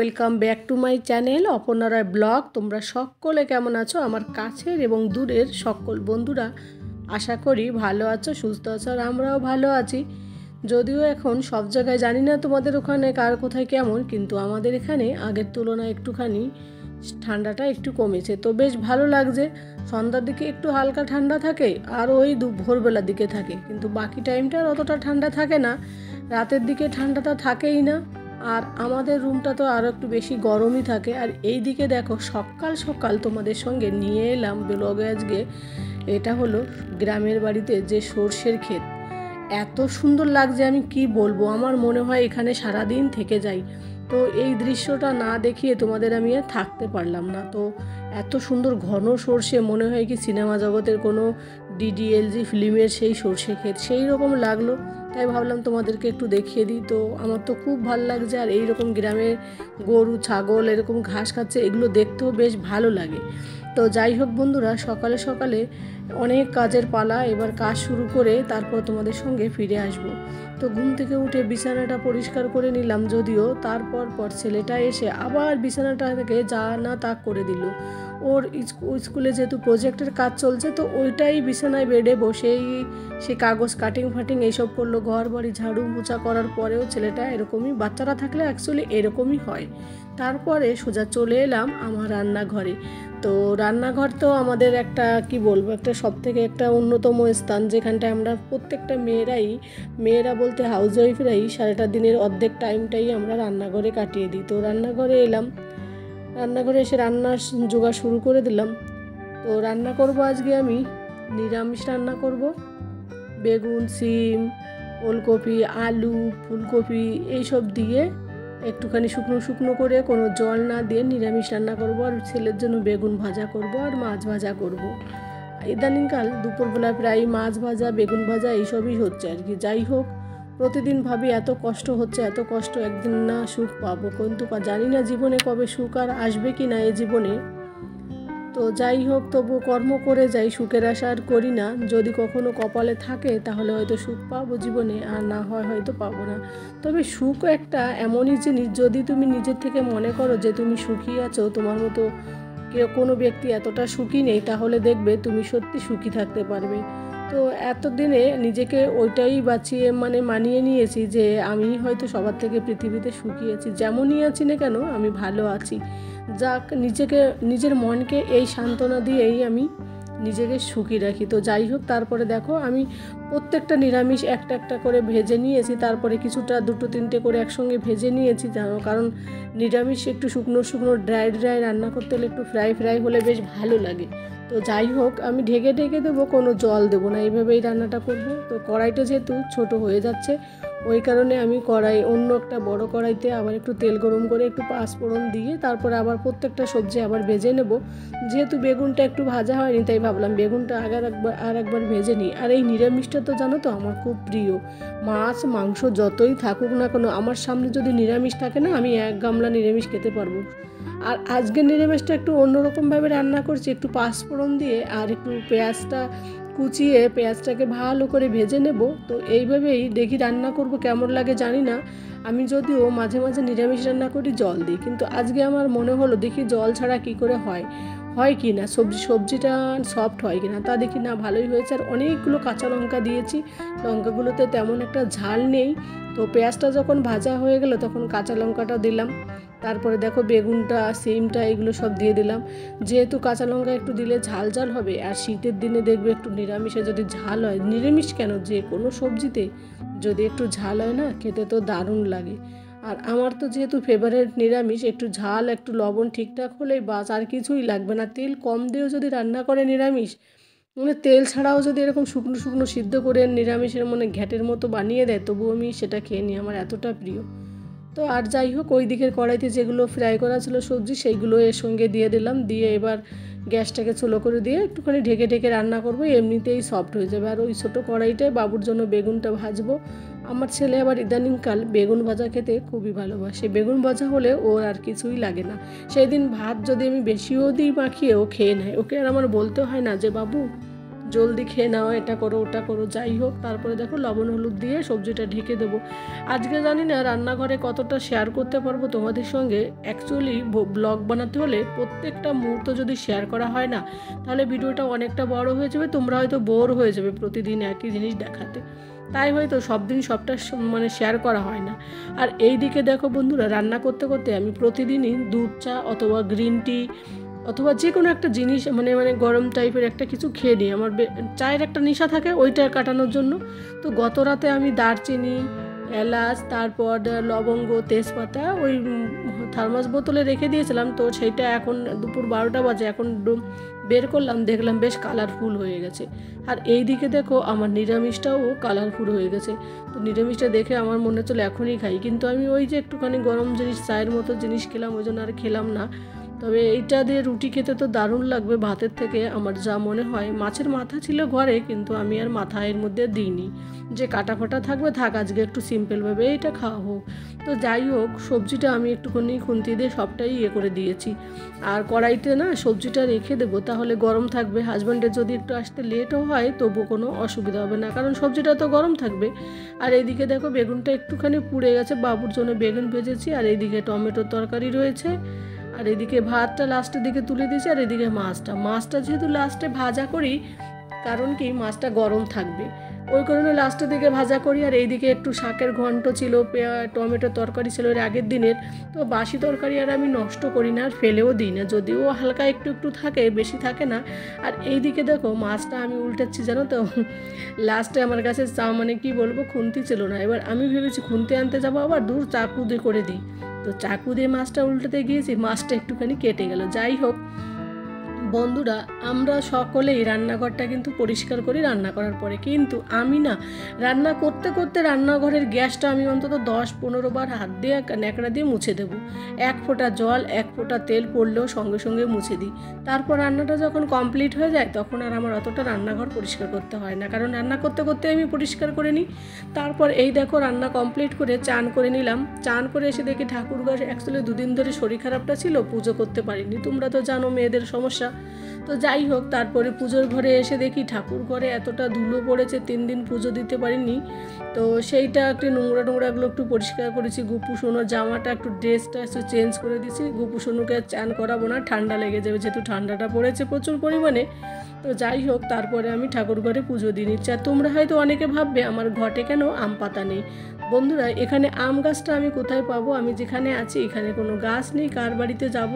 Welcome back to my channel Aparna Roy blog. তোমরা সকলে কেমন আছো? আমার কাছের এবং দূরের সকল বন্ধুরা আশা করি ভালো আছো, সুস্থ আছো, আর আমরাও ভালো আছি। যদিও এখন সব জায়গায় জানি না তোমাদের ওখানে কার কোথায় কেমন, কিন্তু আমাদের এখানে আগের তুলনায় একটুখানি ঠান্ডাটা একটু কমেছে, তো বেশ ভালো লাগছে। সন্ধ্যার দিকে একটু হালকা ঠান্ডা থাকে, আর ওই ভোরবেলার দিকে থাকে, কিন্তু বাকি টাইমটা অতটা ঠান্ডা থাকে না। রাতের দিকে ঠান্ডাটা থাকেই না, আর আমাদের রুমটা তো আরও একটু বেশি গরমই থাকে। আর এই দিকে দেখো সকাল সকাল তোমাদের সঙ্গে নিয়ে এলাম ব্লগে আজকে। এটা হলো গ্রামের বাড়িতে যে সর্ষের ক্ষেত, এত সুন্দর লাগছে আমি কি বলবো। আমার মনে হয় এখানে সারাদিন থেকে যাই। তো এই দৃশ্যটা না দেখিয়ে তোমাদের আমি আর থাকতে পারলাম না। তো এত সুন্দর ঘন সর্ষে, মনে হয় কি সিনেমা জগতের কোনো ডিডিএলজি ফিল্মের সেই সর্ষে ক্ষেত সেই রকম লাগলো। তাই ভাবলাম তোমাদেরকে একটু দেখিয়ে দিই। তো আমার তো খুব ভালো লাগছে, আর এইরকম গ্রামে গরু ছাগল এরকম ঘাস খাচ্ছে, এগুলো দেখতেও বেশ ভালো লাগে। তো যাই হোক বন্ধুরা, সকালে সকালে অনেক কাজের পালা, এবার কাজ শুরু করে তারপর তোমাদের সঙ্গে ফিরে আসব। তো ঘুম থেকে উঠে বিছানাটা পরিষ্কার করে নিলাম, যদিও তারপর ছেলেটা এসে আবার বিছানাটা থেকে যা না তা করে দিল। ওর স্কুলে যেহেতু প্রজেক্টের কাজ চলছে, তো ওইটাই বিছানায় বেডে বসেই সে কাগজ কাটিং ফাটিং এইসব করলো। ঘর বাড়ি ঝাড়ু মোছা করার পরেও ছেলেটা এরকমই, বাচ্চারা থাকলে অ্যাকচুয়ালি এরকমই হয়। তারপরে সোজা চলে এলাম আমার রান্নাঘরে। তো রান্নাঘর তো আমাদের একটা কি বলবো, একটা সব থেকে একটা অন্যতম স্থান, যেখানটায় আমরা প্রত্যেকটা মেয়েরা বলতে হাউস ওয়াইফরাই সারাটা দিনের অর্ধেক টাইমটাই আমরা রান্নাঘরে কাটিয়ে দিই। তো রান্নাঘরে এলাম, রান্নাঘরে এসে রান্নার জোগাড় শুরু করে দিলাম। তো রান্না করব আজকে আমি নিরামিষ রান্না করব। বেগুন, সিম, ওলকপি, আলু, ফুলকপি এইসব দিয়ে একটুখানি শুকনো শুকনো করে, কোনো জল না দিয়ে নিরামিষ রান্না করব। আর ছেলের জন্য বেগুন ভাজা করব আর মাছ ভাজা করব। ইদানিংকাল দুপুরবেলা প্রায় মাছ ভাজা বেগুন ভাজা এইসবই হচ্ছে আর কি। যাই হোক, প্রতিদিন ভাবি এত কষ্ট হচ্ছে, এত কষ্ট, একদিন না সুখ পাবো, কিন্তু জানি না জীবনে কবে সুখ আর আসবে কি না এ জীবনে। তো যাই হোক, তবু কর্ম করে যাই, সুখের আশা আর করি না। যদি কখনো কপালে থাকে তাহলে হয়তো সুখ পাবো জীবনে, আর না হয় হয়তো পাবো না। তবে সুখ একটা এমনই জিনিস, যদি তুমি নিজের থেকে মনে করো যে তুমি সুখী আছো, তোমার মতো কেউ কোনো ব্যক্তি এতটা সুখী নেই, তাহলে দেখবে তুমি সত্যি সুখী থাকতে পারবে। তো এতদিনে নিজেকে ওইটাই মানিয়ে নিয়েছি যে আমি হয়তো সবার থেকে পৃথিবীতে সুখী আছি। যেমনই আছি না কেন আমি ভালো আছি। যাক, নিজের মনকে এই সান্ত্বনা দিয়েই আমি নিজেকে সুখী রাখি। তো যাই হোক, তারপরে দেখো আমি প্রত্যেকটা নিরামিষ একটা একটা করে ভেজে নিয়েছি, তারপরে কিছুটা দুটো তিনটে করে একসঙ্গে ভেজে নিয়েছি, জানো, কারণ নিরামিষ একটু শুকনো শুকনো ড্রাই রান্না করতে হলে একটু ফ্রাই হলে বেশ ভালো লাগে। তো যাই হোক, আমি ঢেকে দেবো, কোনো জল দেবো না, এইভাবেই রান্নাটা করব। তো কড়াইটা যেহেতু ছোট হয়ে যাচ্ছে, ওই কারণে আমি অন্য একটা বড় কড়াইতে আবার একটু তেল গরম করে একটু পাঁচফোড়ন দিয়ে তারপরে আবার প্রত্যেকটা সবজি আবার ভেজে নেব। যেহেতু বেগুনটা একটু ভাজা হয়নি, তাই ভাবলাম বেগুনটা একবার ভেজে নিই। আর এই নিরামিষটা তো জানো তো আমার খুব প্রিয়। মাছ মাংস যতই থাকুক না কেন, আমার সামনে যদি নিরামিষ থাকে না, আমি এক গামলা নিরামিষ খেতে পারবো। আর আজকের নিরামিষটা একটু অন্যরকমভাবে রান্না করছি, একটু পাঁচফোড়ন দিয়ে আর একটু পেঁয়াজটা কুচিয়ে পেঁয়াজটাকে ভালো করে ভেজে নেব। তো এইভাবেই দেখি রান্না করব, কেমন লাগে জানি না। আমি যদিও মাঝে মাঝে নিরামিষ রান্না করি জল দিই, কিন্তু আজকে আমার মনে হলো দেখি জল ছাড়া কি করে হয় কি না, সবজিটা সফট হয় কি না। তা দেখি না, ভালোই হয়েছে। আর অনেকগুলো কাঁচা লঙ্কা দিয়েছি, লঙ্কাগুলোতে তেমন একটা ঝাল নেই। তো পেঁয়াজটা যখন ভাজা হয়ে গেল তখন কাঁচা লঙ্কাটা দিলাম, তারপরে দেখো বেগুনটা সিমটা এগুলো সব দিয়ে দিলাম। যেহেতু কাঁচা লঙ্কা একটু দিলে ঝাল হবে, আর শীতের দিনে দেখবে একটু নিরামিষে যদি ঝাল হয়, নিরামিষ কেন যে কোনো সবজিতে যদি একটু ঝাল হয় না, খেতে তো দারুণ লাগে। আর আমার তো যেহেতু ফেভারিট নিরামিষ, একটু ঝাল একটু লবণ ঠিকঠাক হলেই বাস, আর কিছুই লাগবে না। তেল কম দিয়েও যদি রান্না করে নিরামিষ, তেল ছাড়াও যদি এরকম শুকনো শুকনো সিদ্ধ করে নিরামিষের ঘ্যাটের মতো বানিয়ে দেয়, তবুও আমি সেটা খেয়ে নিই, আমার এতটা প্রিয়। তো আর যাই হোক, ওই দিকের কড়াইতে যেগুলো ফ্রাই করা ছিল সবজি, সেইগুলো এর সঙ্গে দিয়ে দিলাম, দিয়ে এবার গ্যাসটাকে স্লো করে দিয়ে একটুখানি ঢেকে ঢেকে রান্না করবো, এমনিতেই সফট হয়ে যাবে। আর ওই ছোটো কড়াইটায় বাবুর জন্য বেগুনটা ভাজবো। আমার ছেলে আবার ইদানিংকাল বেগুন ভাজা খেতে খুবই ভালোবাসে, বেগুন ভাজা হলে ওর আর কিছুই লাগে না। সেই দিন ভাত যদি আমি বেশিও দিই মাখিয়ে, ও খেয়ে নেয়। ওকে আর আমার বলতে হয় না যে বাবু জলদি খেয়ে নাও, এটা করো ওটা করো। যাই হোক, তারপরে দেখো লবণ হলুদ দিয়ে সবজিটা ঢেকে দেবো। আজকে জানি না রান্নাঘরে কতটা শেয়ার করতে পারবো তোমাদের সঙ্গে। অ্যাকচুয়ালি ব্লগ বানাতে হলে প্রত্যেকটা মুহূর্ত যদি শেয়ার করা হয় না, তাহলে ভিডিওটা অনেকটা বড় হয়ে যাবে, তোমরা হয়তো বোর হয়ে যাবে প্রতিদিন একই জিনিস দেখাতে। তাই হয়তো সব দিন সবটা শেয়ার করা হয় না। আর এই দিকে দেখো বন্ধুরা, রান্না করতে করতে আমি প্রতিদিনই দুধ চা অথবা গ্রিন টি অথবা যে কোনো একটা জিনিস মানে গরম টাইপের একটা কিছু খেয়ে নিই। আমার চায়ের একটা নেশা থাকে, ওইটা কাটানোর জন্য। তো গত রাতে আমি দারচিনি, এলাচ, তারপর লবঙ্গ, তেজপাতা ওই থার্মাস বোতলে রেখে দিয়েছিলাম। তো সেইটা এখন দুপুর 12টা বাজে, এখন বের করলাম, দেখলাম বেশ কালারফুল হয়ে গেছে। আর এই দিকে দেখো আমার নিরামিষটাও কালারফুল হয়ে গেছে। তো নিরামিষটা দেখে আমার মনে হচ্ছিল এখনই খাই, কিন্তু আমি ওই যে একটুখানি গরম জিনিস, চায়ের মতো জিনিস খেলাম, ওই জন্য আর খেলাম না। তবে এইটা দিয়ে রুটি খেতে তো দারুণ লাগবে ভাতের থেকে, আমার যা মনে হয়। মাছের মাথা ছিল ঘরে, কিন্তু আমি আর মাথা এর মধ্যে দিইনি, যে কাটা ফাটা থাকবে থাক, আজকে একটু সিম্পলভাবে এইটা খাওয়া হোক। তো যাই হোক, সবজিটা আমি একটুখানি খুন্তি দিয়ে সবটাই করে দিয়েছি। আর কড়াইতে না সবজিটা রেখে দেবো, তাহলে গরম থাকবে। হাজব্যান্ডের যদি একটু আসতে লেটও হয় তবু কোনো অসুবিধা হবে না, কারণ সবজিটা তো গরম থাকবে। আর এইদিকে দেখো বেগুনটা একটুখানি পুড়ে গেছে, বাবুর জন্য বেগুন ভেজেছি। আর এইদিকে টমেটোর তরকারি রয়েছে। আর এদিকে ভাতটা লাস্টের দিকে তুলে দিয়েছি। আর এদিকে মাছটা যেহেতু লাস্টে ভাজা করি, কারণ কি মাছটা গরম থাকবে, ওই কারণে লাস্টের দিকে ভাজা করি। আর এইদিকে একটু শাকের ঘন্ট ছিল, টমেটোর তরকারি ছিল এর আগের দিনের। তো বাসি তরকারি আর আমি নষ্ট করি না, আর ফেলেও দিই না, যদিও হালকা একটু একটু থাকে, বেশি থাকে না। আর এইদিকে দেখো মাছটা আমি উল্টাচ্ছি, জানো তো। লাস্টে আমার কাছে কি বলবো, খুন্তি ছিল না। এবার আমি ভেবেছি খুন্তি আনতে যাবো, আবার দূর চাকু দিয়ে করে দিই। তো চাকু দিয়ে মাছটা উল্টাতে গিয়েছি, মাছটা একটুখানি কেটে গেল। যাই হোক বন্ধুরা, আমরা সকলেই রান্নাঘরটা কিন্তু পরিষ্কার করি রান্না করার পরে, কিন্তু আমি না রান্না করতে করতে রান্নাঘরের গ্যাসটা আমি অন্তত 10-15 বার হাত দিয়ে ন্যাকড়া দিয়ে মুছে দেবো। এক ফোঁটা জল, এক ফোঁটা তেল পড়লেও সঙ্গে সঙ্গে মুছে দিই। তারপর রান্নাটা যখন কমপ্লিট হয়ে যায়, তখন আর আমার অতটা রান্নাঘর পরিষ্কার করতে হয় না, কারণ রান্না করতে করতে আমি পরিষ্কার করে নিই। তারপর এই দেখো রান্না কমপ্লিট করে চান করে নিলাম। চান করে এসে দেখি ঠাকুরঘর, অ্যাকচুয়ালি 2 দিন ধরে শরীর খারাপটা ছিল, পুজো করতে পারিনি। তোমরা তো জানো মেয়েদের সমস্যা। তো যাই হোক, তারপরে পুজোর ঘরে এসে দেখি ঠাকুর ঘরে এতটা ধুলো পড়েছে, 3 দিন পুজো দিতে পারিনি। তো সেইটা একটু নোংরাগুলো একটু পরিষ্কার করেছি। গুপু সোনুর জামাটা একটু, ড্রেসটা একটু চেঞ্জ করে দিয়েছি। গুপু সোনুকে চান করাবো না, ঠান্ডা লেগে যাবে, যেহেতু ঠান্ডাটা পড়েছে প্রচুর পরিমাণে। তো যাই হোক, তারপরে আমি ঠাকুর ঘরে পুজো দিয়ে নিচ্ছি। আর তোমরা হয়তো অনেকে ভাববে আমার ঘটে কেন আম পাতা নেই। বন্ধুরা, এখানে আম গাছটা আমি কোথায় পাবো? আমি যেখানে আছি এখানে কোনো গাছ নেই, কার বাড়িতে যাব,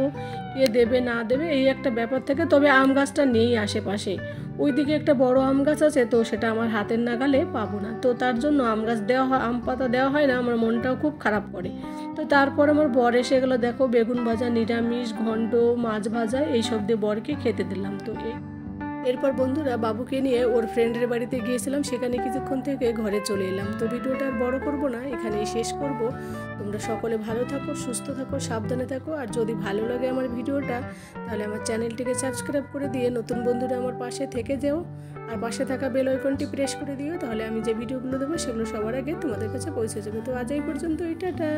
কে দেবে না দেবে, এই একটা ব্যাপার থেকে। তবে আম গাছটা নেই আশেপাশে, ওইদিকে একটা বড় আম গাছ আছে, তো সেটা আমার হাতের নাগালে পাবো না। তো তার জন্য আম গাছ দেওয়া হয়, আম পাতা দেওয়া হয় না, আমার মনটাও খুব খারাপ করে। তো তারপর আমার বর এসে গেলো, দেখো বেগুন ভাজা, নিরামিষ, ঘন্ট, মাছ ভাজা এইসব দিয়ে বরকে খেতে দিলাম। তো এরপর বন্ধুরা বাবুকে নিয়ে ওর ফ্রেন্ডের বাড়িতে গিয়েছিলাম, সেখানে কিছুক্ষণ থেকে ঘরে চলে এলাম। তো ভিডিওটা আর বড় করব না, এখানেই শেষ করব। তোমরা সকলে ভালো থাকো, সুস্থ থাকো, সাবধানে থাকো। আর যদি ভালো লাগে আমার ভিডিওটা, তাহলে আমার চ্যানেলটিকে সাবস্ক্রাইব করে দিয়ে নতুন বন্ধুরা আমার পাশে থেকে যেও। আর পাশে থাকা বেল আইকনটি প্রেস করে দিও, তাহলে আমি যে ভিডিওগুলো দেবো সেগুলো সবার আগে তোমাদের কাছে পৌঁছে যাবে। তো আজ এই পর্যন্ত, টাটা।